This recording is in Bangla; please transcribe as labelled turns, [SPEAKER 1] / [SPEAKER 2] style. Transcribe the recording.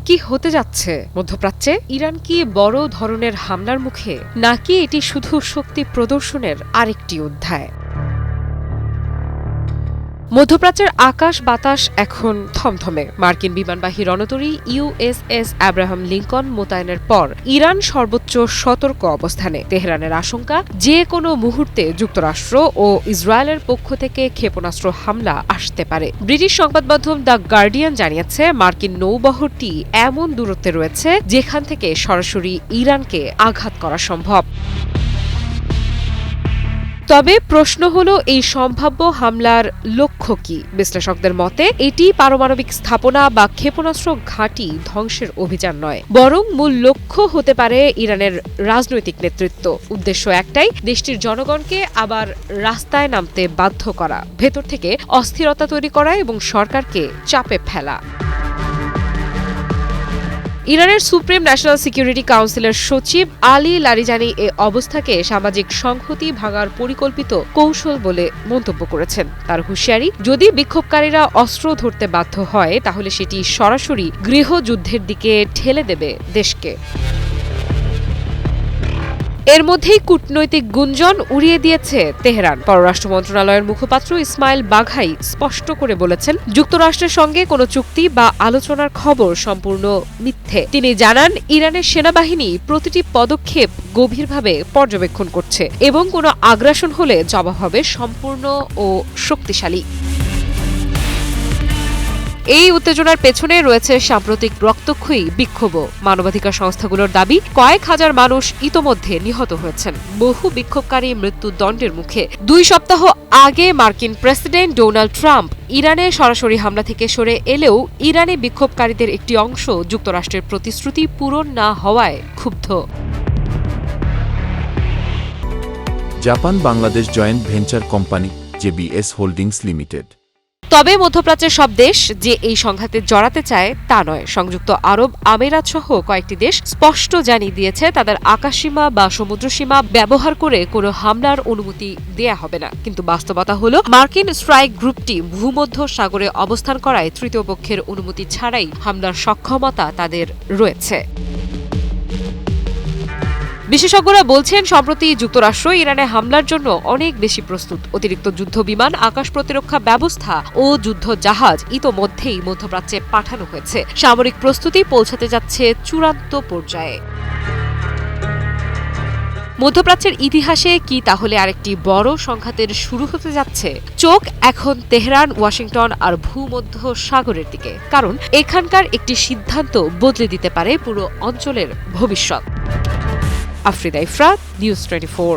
[SPEAKER 1] কি হতে যাচ্ছে মধ্যপ্রাচ্যে? ইরান কি বড় ধরনের হামলার মুখে, নাকি এটি শুধু শক্তি প্রদর্শনের আরেকটি অধ্যায়? মধ্যপ্রাচ্যের আকাশ বাতাস এখন থমথমে। মার্কিন বিমানবাহী রণতরী ইউএসএস আব্রাহাম লিঙ্কন মোতায়েনের পর ইরান সর্বোচ্চ সতর্ক অবস্থানে। তেহরানের আশঙ্কা, যে কোনো মুহূর্তে যুক্তরাষ্ট্র ও ইসরায়েলের পক্ষ থেকে ক্ষেপণাস্ত্র হামলা আসতে পারে। ব্রিটিশ সংবাদ মাধ্যম দ্য গার্ডিয়ান জানিয়েছে, মার্কিন নৌবহরটি এমন দূরত্বে রয়েছে যেখান থেকে সরাসরি ইরানকে আঘাত করা সম্ভব। তবে প্রশ্ন হলো, এই সম্ভাব্য হামলার লক্ষ্য কি? বিশ্লেষকদের মতে এটি পারমাণবিক স্থাপনা বা ক্ষেপণাস্ত্র ঘাঁটি ধ্বংসের অভিযান নয়, বরং মূল লক্ষ্য হতে পারে ইরানের রাজনৈতিক নেতৃত্ব। উদ্দেশ্য একটাই, দেশটির জনগণকে আবার রাস্তায় নামতে বাধ্য করা, ভেতর থেকে অস্থিরতা তৈরি করা এবং সরকারকে চাপে ফেলা। ইরানের সুপ্রিম ন্যাশনাল সিকিউরিটি কাউন্সিলের সচিব আলী লারিজানি এ অবস্থাকে সামাজিক সংহতি ভাঙার পরিকল্পিত কৌশল বলে মন্তব্য করেছেন। তার হুঁশিয়ারি, যদি বিক্ষোভকারীরা অস্ত্র ধরতে বাধ্য হয় তাহলে সেটি সরাসরি গৃহযুদ্ধের দিকে ঠেলে দেবে দেশকে। এর মধ্যেই কূটনৈতিক গুঞ্জন উড়িয়ে দিয়েছে তেহরান। পররাষ্ট্র মন্ত্রণালয়ের মুখপাত্র ইসমাইল বাঘাই স্পষ্ট করে বলেছেন, যুক্তরাষ্ট্রের সঙ্গে কোনো চুক্তি বা আলোচনার খবর সম্পূর্ণ মিথ্যে। তিনি জানান, ইরানের সেনাবাহিনী প্রতিটি পদক্ষেপ গভীরভাবে পর্যবেক্ষণ করছে এবং কোনো আগ্রাসন হলে জবাব হবে সম্পূর্ণ ও শক্তিশালী। এই উত্তেজনার পেছনে রয়েছে সাম্প্রতিক রক্তক্ষয়ী বিক্ষোভও। মানবাধিকার সংস্থাগুলোর দাবি, কয়েক হাজার মানুষ ইতোমধ্যে নিহত হয়েছেন, বহু বিক্ষোভকারী মৃত্যুদণ্ডের মুখে। 2 সপ্তাহ আগে মার্কিন প্রেসিডেন্ট ডোনাল্ড ট্রাম্প ইরানে সরাসরি হামলা থেকে সরে এলেও ইরানি বিক্ষোভকারীদের একটি অংশ যুক্তরাষ্ট্রের প্রতিশ্রুতি পূরণ না হওয়ায় ক্ষুব্ধ।
[SPEAKER 2] Japan Bangladesh joint venture company JBS holdings limited.
[SPEAKER 1] তবে মধ্যপ্রাচ্যের সব দেশ যে এই সংঘাতে জড়াতে চায় তা নয়। সংযুক্ত আরব আমিরাত সহ কয়েকটি দেশ স্পষ্ট জানিয়ে দিয়েছে, তাদের আকাশসীমা বা সমুদ্রসীমা ব্যবহার করে কোনো হামলার অনুমতি দেয়া হবে না। কিন্তু বাস্তবতা হলো, মার্কিন স্ট্রাইক গ্রুপটি ভূমধ্য সাগরে অবস্থান করায় তৃতীয় পক্ষের অনুমতি ছাড়াই হামলার সক্ষমতা তাদের রয়েছে। বিশেষজ্ঞরা বলছেন, সম্প্রতি যুক্তরাষ্ট্র ইরানে হামলার জন্য অনেক বেশি প্রস্তুত। অতিরিক্ত যুদ্ধ বিমান, আকাশ প্রতিরক্ষা ব্যবস্থা ও যুদ্ধ জাহাজ ইতোমধ্যেই মধ্যপ্রাচ্যে পাঠানো হয়েছে। সামরিক প্রস্তুতি পৌঁছাতে যাচ্ছে চূড়ান্ত পর্যায়ে। মধ্যপ্রাচ্যের ইতিহাসে কি তাহলে আরেকটি বড় সংঘাতের শুরু হতে যাচ্ছে? চোখ এখন তেহরান, ওয়াশিংটন আর ভূমধ্য সাগরের দিকে, কারণ এখানকার একটি সিদ্ধান্ত বদলে দিতে পারে পুরো অঞ্চলের ভবিষ্যৎ। আফরিদা ইফরাত, নিউজ 24।